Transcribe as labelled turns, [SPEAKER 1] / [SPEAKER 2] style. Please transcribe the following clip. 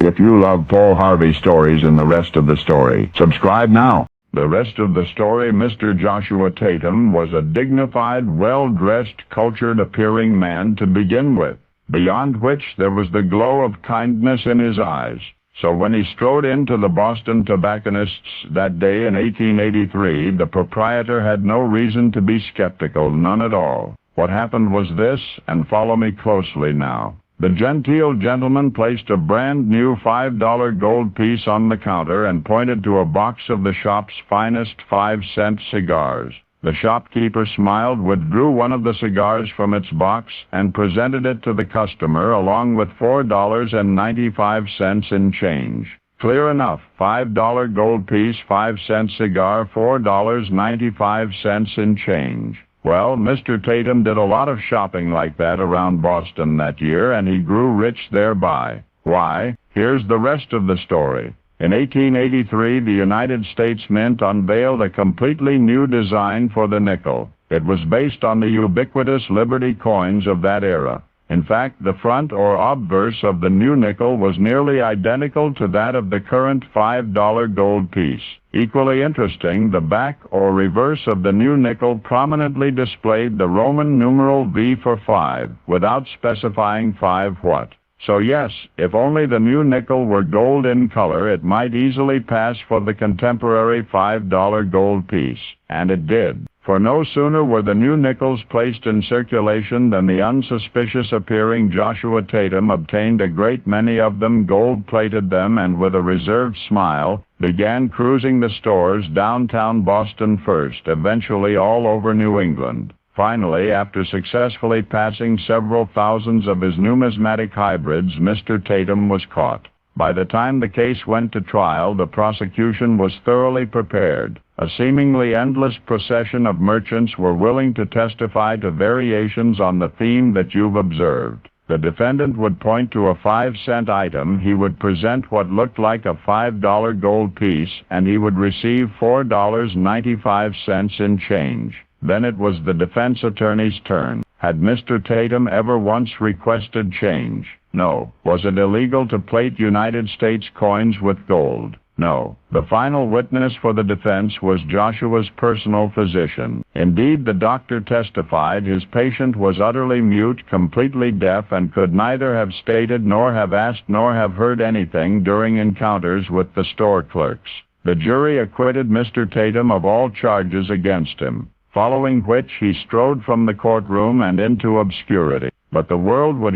[SPEAKER 1] If you love Paul Harvey stories and the rest of the story, subscribe now. The rest of the story: Mr. Joshua Tatum was a dignified, well-dressed, cultured-appearing man to begin with, beyond which there was the glow of kindness in his eyes. So when he strode into the Boston tobacconists that day in 1883, the proprietor had no reason to be skeptical, none at all. What happened was this, and follow me closely now. The genteel gentleman placed a brand-new $5 gold piece on the counter and pointed to a box of the shop's finest 5-cent cigars. The shopkeeper smiled, withdrew one of the cigars from its box, and presented it to the customer along with $4.95 in change. Clear enough. $5 gold piece, 5-cent cigar, $4.95 in change. Well, Mr. Tatum did a lot of shopping like that around Boston that year, and he grew rich thereby. Why? Here's the rest of the story. In 1883, the United States Mint unveiled a completely new design for the nickel. It was based on the ubiquitous Liberty coins of that era. In fact, the front or obverse of the new nickel was nearly identical to that of the current $5 gold piece. Equally interesting, the back or reverse of the new nickel prominently displayed the Roman numeral V for 5, without specifying 5 what. So yes, if only the new nickel were gold in color, it might easily pass for the contemporary $5 gold piece. And it did. For no sooner were the new nickels placed in circulation than the unsuspicious-appearing Joshua Tatum obtained a great many of them, gold-plated them, and with a reserved smile, began cruising the stores downtown Boston first, eventually all over New England. Finally, after successfully passing several thousands of his numismatic hybrids, Mr. Tatum was caught. By the time the case went to trial, the prosecution was thoroughly prepared. A seemingly endless procession of merchants were willing to testify to variations on the theme that you've observed. The defendant would point to a 5-cent item, he would present what looked like a $5 gold piece, and he would receive $4.95 in change. Then it was the defense attorney's turn. Had Mr. Tatum ever once requested change? No. Was it illegal to plate United States coins with gold? No. The final witness for the defense was Joshua's personal physician. Indeed, the doctor testified his patient was utterly mute, completely deaf, and could neither have stated nor have asked nor have heard anything during encounters with the store clerks. The jury acquitted Mr. Tatum of all charges against him, following which he strode from the courtroom and into obscurity. But the world would